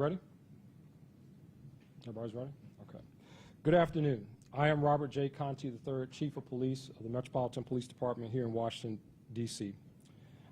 ready? Everybody's ready? Okay. Good afternoon. I am Robert J. Contee III, Chief of Police of the Metropolitan Police Department here in Washington, D.C.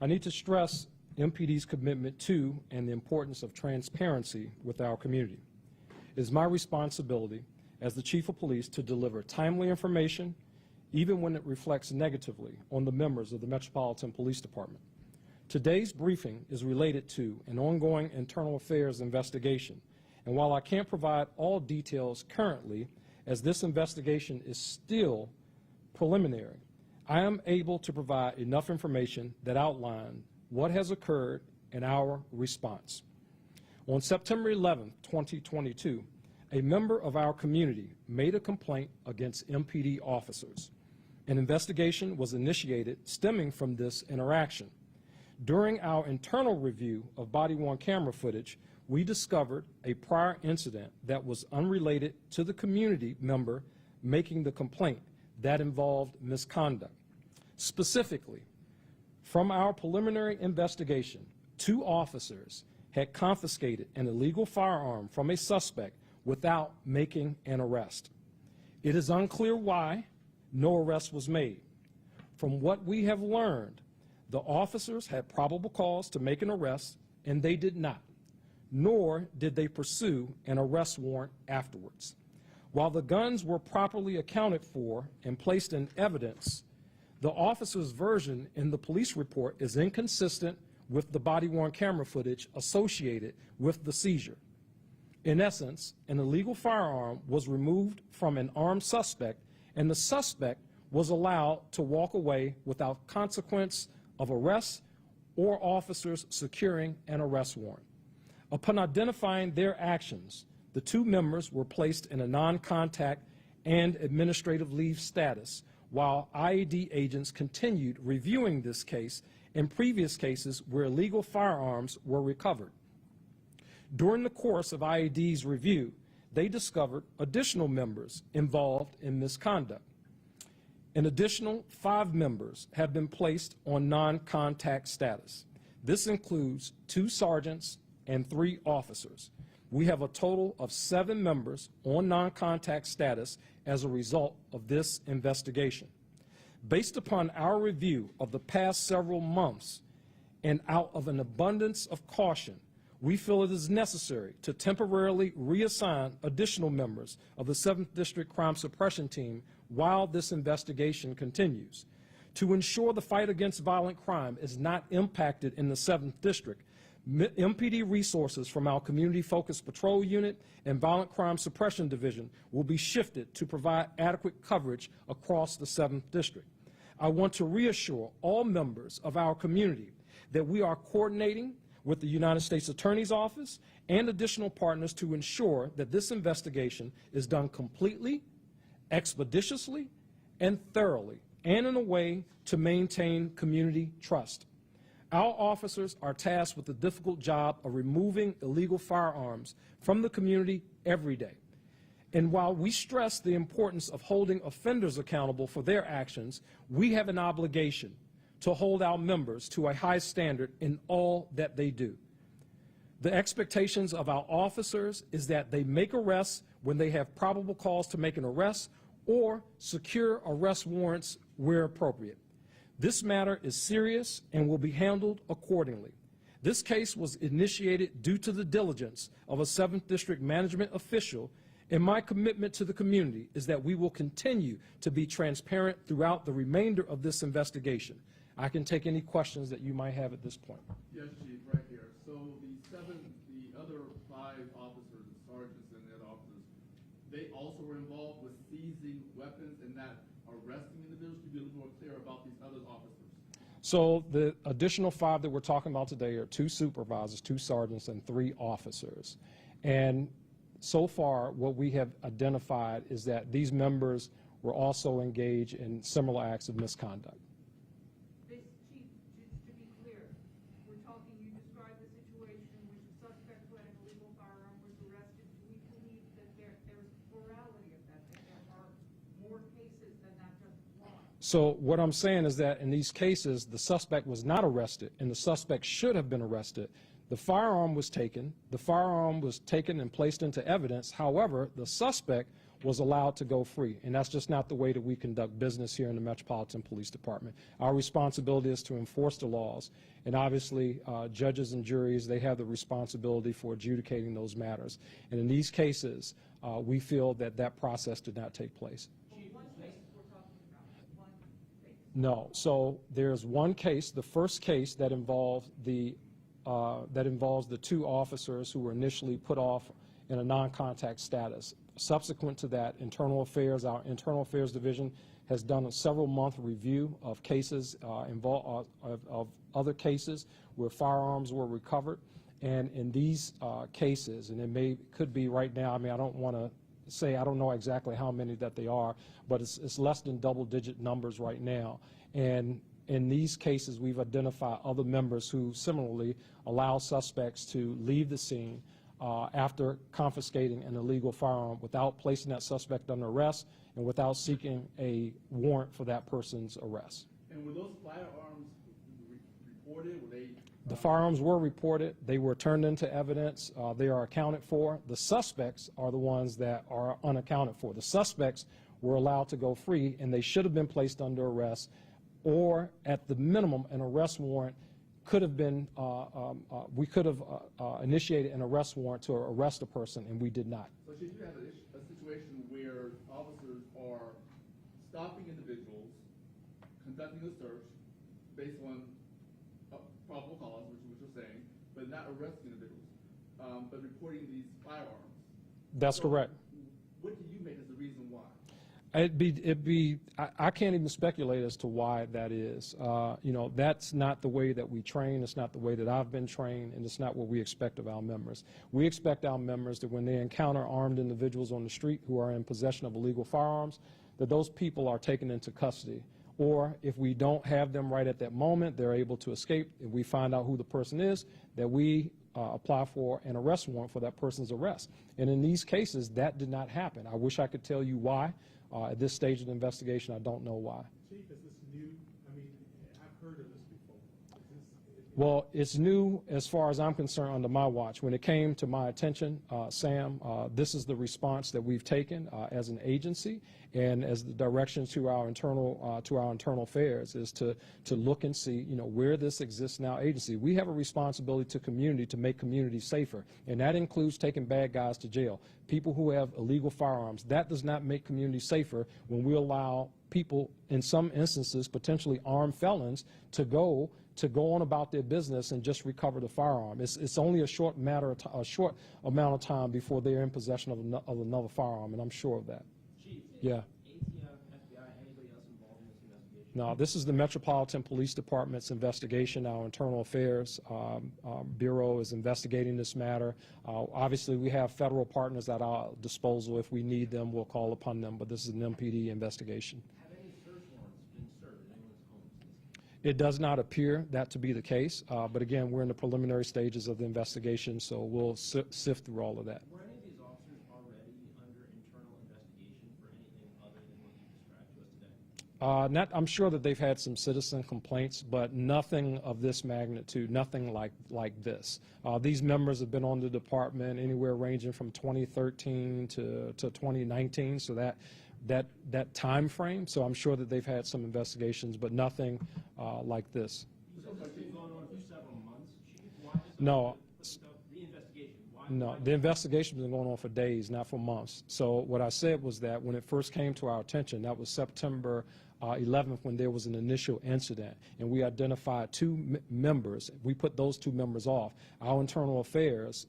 I need to stress MPD's commitment to and the importance of transparency with our community. It is my responsibility as the Chief of Police to deliver timely information, even when it reflects negatively on the members of the Metropolitan Police Department. Today's briefing is related to an ongoing internal affairs investigation, and while I can't provide all details currently, as this investigation is still preliminary, I am able to provide enough information that outlines what has occurred and our response. On September 11, 2022, a member of our community made a complaint against MPD officers. An investigation was initiated stemming from this interaction. During our internal review of body-worn camera footage, we discovered a prior incident that was unrelated to the community member making the complaint that involved misconduct. Specifically, from our preliminary investigation, 2 officers had confiscated an illegal firearm from a suspect without making an arrest. It is unclear why no arrest was made. From what we have learned, the officers had probable cause to make an arrest, and they did not, nor did they pursue an arrest warrant afterwards. While the guns were properly accounted for and placed in evidence, the officer's version in the police report is inconsistent with the body-worn camera footage associated with the seizure. In essence, an illegal firearm was removed from an armed suspect, and the suspect was allowed to walk away without consequence of arrest or officers securing an arrest warrant. Upon identifying their actions, the 2 members were placed in a non-contact and administrative leave status, while IAD agents continued reviewing this case and previous cases where illegal firearms were recovered. During the course of IAD's review, they discovered additional members involved in misconduct. An additional 5 members have been placed on non-contact status. This includes 2 sergeants and 3 officers. We have a total of 7 members on non-contact status as a result of this investigation. Based upon our review of the past several months and out of an abundance of caution, we feel it is necessary to temporarily reassign additional members of the 7th District Crime Suppression Team while this investigation continues. To ensure the fight against violent crime is not impacted in the 7th District, MPD resources from our Community-Focused Patrol Unit and Violent Crime Suppression Division will be shifted to provide adequate coverage across the 7th District. I want to reassure all members of our community that we are coordinating with the United States Attorney's Office and additional partners to ensure that this investigation is done completely, expeditiously, and thoroughly, and in a way to maintain community trust. Our officers are tasked with the difficult job of removing illegal firearms from the community every day. And while we stress the importance of holding offenders accountable for their actions, we have an obligation to hold our members to a high standard in all that they do. The expectations of our officers is that they make arrests when they have probable cause to make an arrest or secure arrest warrants where appropriate. This matter is serious and will be handled accordingly. This case was initiated due to the diligence of a 7th District management official, and my commitment to the community is that we will continue to be transparent throughout the remainder of this investigation. I can take any questions that you might have at this point. Yes, Chief, right here. So the other 5 officers, sergeants and head officers, they also were involved with seizing weapons and not arresting individuals? To be a little more clear about these other officers. So the additional 5 that we're talking about today are 2 supervisors, 2 sergeants, and 3 officers. And so far, what we have identified is that these members were also engaged in similar acts of misconduct. Chief, to be clear, we're talking, you described the situation in which a suspect who had an illegal firearm was arrested. Do we believe that there's plurality of that there are more cases than that just one? So what I'm saying is that in these cases, the suspect was not arrested, and the suspect should have been arrested. The firearm was taken. The firearm was taken and placed into evidence. However, the suspect was allowed to go free, and that's just not the way that we conduct business here in the Metropolitan Police Department. Our responsibility is to enforce the laws, and obviously judges and juries, they have the responsibility for adjudicating those matters. And in these cases, we feel that that process did not take place. One case we're talking about, one case. No. So there's one case, the first case that involves the two officers who were initially put off in a non-contact status. Subsequent to that, our Internal Affairs Division has done a several-month review of cases of other cases where firearms were recovered. And in these cases, and could be right now, I mean, I don't want to say, I don't know exactly how many that they are, but it's less than double-digit numbers right now. And in these cases, we've identified other members who similarly allow suspects to leave the scene after confiscating an illegal firearm without placing that suspect under arrest and without seeking a warrant for that person's arrest. And were those firearms reported? Were they? The firearms were reported. They were turned into evidence. They are accounted for. The suspects are the ones that are unaccounted for. The suspects were allowed to go free, and they should have been placed under arrest, or at the minimum, an arrest warrant could have been, we could have initiated an arrest warrant to arrest a person, and we did not. So should you have a situation where officers are stopping individuals, conducting a search based on probable cause, which you're saying, but not arresting individuals, but reporting these firearms? That's correct. What do you make as the reason why? I can't even speculate as to why that is. You know, that's not the way that we train. It's not the way that I've been trained, and it's not what we expect of our members. We expect our members that when they encounter armed individuals on the street who are in possession of illegal firearms, that those people are taken into custody. Or if we don't have them right at that moment, they're able to escape. If we find out who the person is, that we apply for an arrest warrant for that person's arrest. And in these cases, that did not happen. I wish I could tell you why. At this stage of the investigation, I don't know why. Chief, is this new? I mean, I've heard of this before. Well, it's new as far as I'm concerned under my watch. When it came to my attention, Sam, this is the response that we've taken as an agency, and as the direction to our internal affairs is to look and see, you know, where this exists in our agency. We have a responsibility to community to make communities safer, and that includes taking bad guys to jail. People who have illegal firearms, that does not make communities safer when we allow people, in some instances, potentially armed felons, to go on about their business and just recover the firearm. It's only a short amount of time before they're in possession of another firearm, and I'm sure of that. Chief, Yeah. ATF, FBI, anybody else involved in this investigation? No, this is the Metropolitan Police Department's investigation. Our Internal Affairs Bureau is investigating this matter. Obviously, we have federal partners at our disposal. If we need them, we'll call upon them, but this is an MPD investigation. Have any search warrants been served at anyone's homes? It does not appear that to be the case, but again, we're in the preliminary stages of the investigation, so we'll sift through all of that. Were any of these officers already under internal investigation for anything other than what you described to us today? I'm sure that they've had some citizen complaints, but nothing of this magnitude, nothing like this. These members have been on the department anywhere ranging from 2013 to 2019, so that time frame. So I'm sure that they've had some investigations, but nothing like this. You said this has been going on for several months, Chief. Why is No. the investigation? No, the investigation's been going on for days, not for months. So what I said was that when it first came to our attention, that was September 11th when there was an initial incident, and we identified two members. We put those two members off. Our internal affairs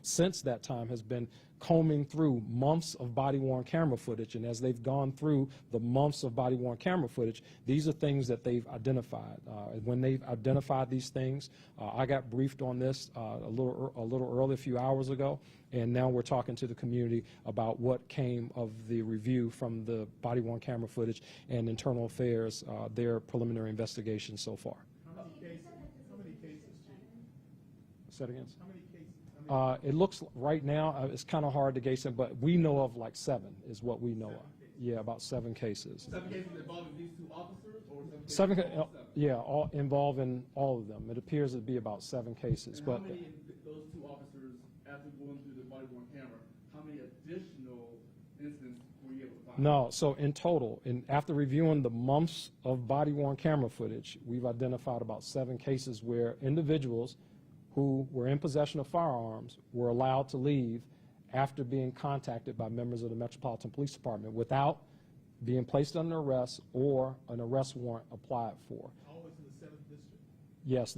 since that time has been combing through months of body-worn camera footage, and as they've gone through the months of body-worn camera footage, these are things that they've identified. When they've identified these things, I got briefed on this a little early, a few hours ago, and now we're talking to the community about what came of the review from the body-worn camera footage and internal affairs, their preliminary investigation so far. How many cases, Chief? Say it again. How many cases? It looks right now, it's kind of hard to gauge them, but we know of like 7 is what we know of. Yeah, about 7 cases. 7 cases involving these 2 officers, or 7 cases? 7, involving 7? yeah, all involving all of them. It appears to be about 7 cases, And but how many of those 2 officers, after going through the body-worn camera, how many additional incidents were you able to find? no. So in total, after reviewing the months of body-worn camera footage, we've identified about 7 cases where individuals who were in possession of firearms were allowed to leave after being contacted by members of the Metropolitan Police Department without being placed under arrest or an arrest warrant applied for. All was in the 7th district? Yes,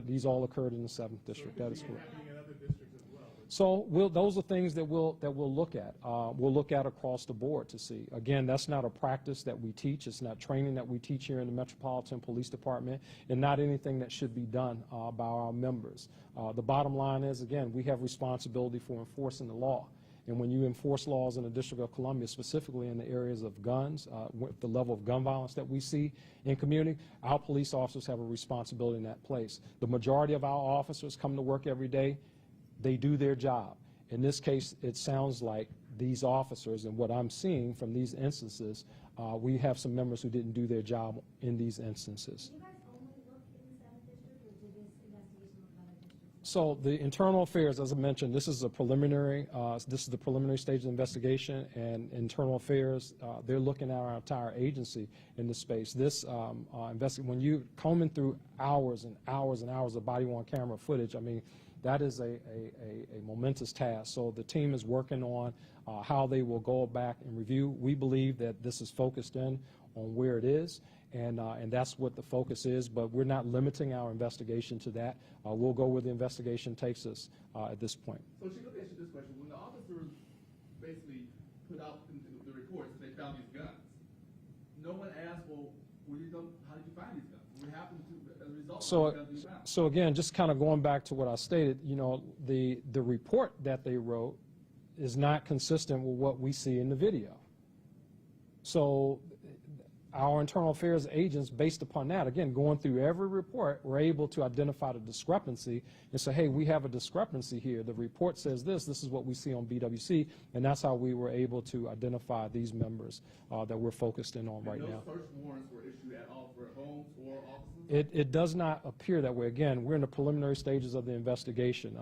these all occurred in the 7th district. That is So it could be correct. happening in other districts as well. So those are things that we'll look at. We'll look at across the board to see. Again, that's not a practice that we teach. It's not training that we teach here in the Metropolitan Police Department, and not anything that should be done by our members. The bottom line is, again, we have responsibility for enforcing the law. And when you enforce laws in the District of Columbia, specifically in the areas of guns, with the level of gun violence that we see in community, our police officers have a responsibility in that place. The majority of our officers come to work every day. They do their job. In this case, it sounds like these officers, and what I'm seeing from these instances, we have some members who didn't do their job in these instances. Did you guys only look in the 7th district, or did this investigation look at other districts? So the internal affairs, as I mentioned, this is the preliminary stage of the investigation, and internal affairs, they're looking at our entire agency in this space. This when you combing through hours and hours and hours of body-worn camera footage, I mean, that is a momentous task. So the team is working on how they will go back and review. We believe that this is focused in on where it is, and that's what the focus is, but we're not limiting our investigation to that. We'll go where the investigation takes us at this point. So Chief, let me ask you this question. When the officers basically put out the reports and they found these guns, no one asked, well, how did you find these guns? What happened to, as a result of the guns you found? So again, just kind of going back to what I stated, you know, the report that they wrote is not consistent with what we see in the video. So our internal affairs agents, based upon that, again, going through every report, were able to identify the discrepancy and say, hey, we have a discrepancy here. The report says this is what we see on BWC, and that's how we were able to identify these members that we're focused in on right now. No search warrants were issued at all for homes or offices? It does not appear that way. Again, we're in the preliminary stages of the investigation.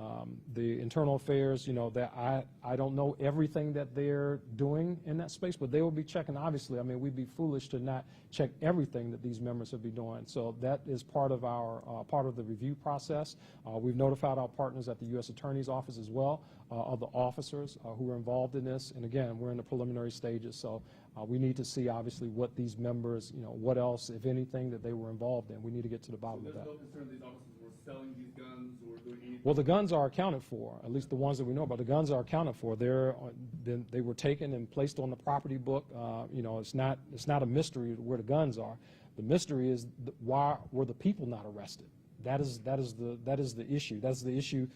The internal affairs, you know, that I don't know everything that they're doing in that space, but they will be checking, obviously. I mean, we'd be foolish to not check everything that these members will be doing. So that is part of our part of the review process. We've notified our partners at the U.S. Attorney's Office as well, of the officers who are involved in this. And again, we're in the preliminary stages. So we need to see, obviously, what these members, you know, what else, if anything, that they were involved in. We need to get to the bottom of that. There's no concern these officers were selling these guns or doing anything? Well, the guns are accounted for, at least the ones that we know about. The guns are accounted for. They were taken and placed on the property book. You know, it's not a mystery where the guns are. The mystery is why were the people not arrested? That is the issue. That's the issue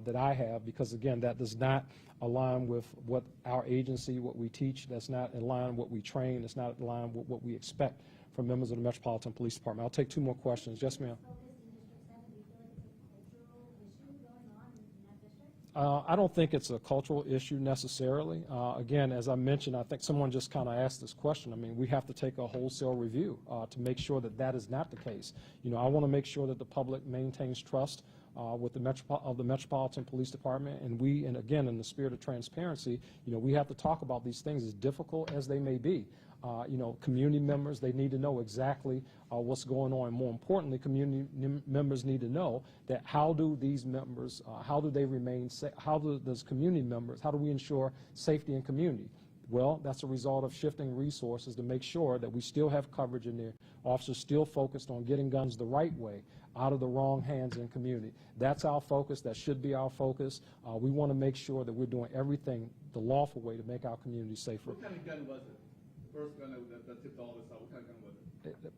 that I have, because again, that does not align with what our agency, what we teach. That's not in line with what we train. It's not in line with what we expect from members of the Metropolitan Police Department. I'll take 2 more questions. Yes, ma'am. I don't think it's a cultural issue necessarily. Again, as I mentioned, I think someone just kind of asked this question. I mean, we have to take a wholesale review to make sure that that is not the case. You know, I want to make sure that the public maintains trust with the Metropolitan Police Department, and again, in the spirit of transparency, you know, we have to talk about these things as difficult as they may be. You know, community members, they need to know exactly what's going on. And more importantly, community members need to know that how do these members, how do they remain safe, how do we ensure safety in community? Well, that's a result of shifting resources to make sure that we still have coverage in there. Officers still focused on getting guns the right way, out of the wrong hands in community. That's our focus. That should be our focus. We want to make sure that we're doing everything the lawful way to make our community safer. What kind of gun was it? The first gun that tipped all this out, what kind of gun was it?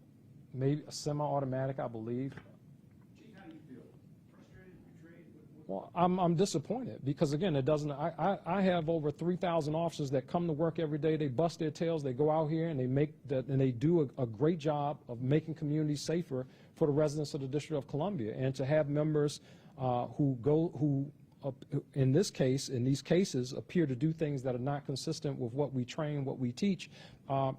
Maybe a semi-automatic, I believe. Chief, how do you feel? Frustrated, betrayed? Well, I'm disappointed because, again, it doesn't. I have over 3,000 officers that come to work every day. They bust their tails. They go out here and they do a great job of making communities safer for the residents of the District of Columbia. And to have members who in this case, in these cases, appear to do things that are not consistent with what we train, what we teach,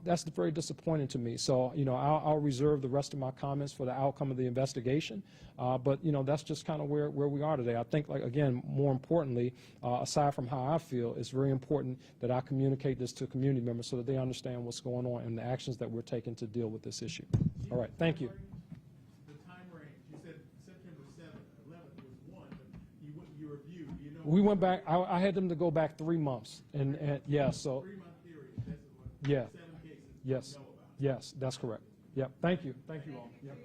that's very disappointing to me. So, you know, I'll reserve the rest of my comments for the outcome of the investigation. But, you know, that's just kind of where we are today. I think, like, again, more importantly, aside from how I feel, it's very important that I communicate this to community members so that they understand what's going on and the actions that we're taking to deal with this issue. All right, thank you. The time range, you said September 7th, 11th was one, but you reviewed, you know. We went back, I had them to go back 3 months, and yeah, so, 3-month period, that's what, yeah. 7 cases. Yes, You know about. yes, that's correct. Yep, thank you all. Yep.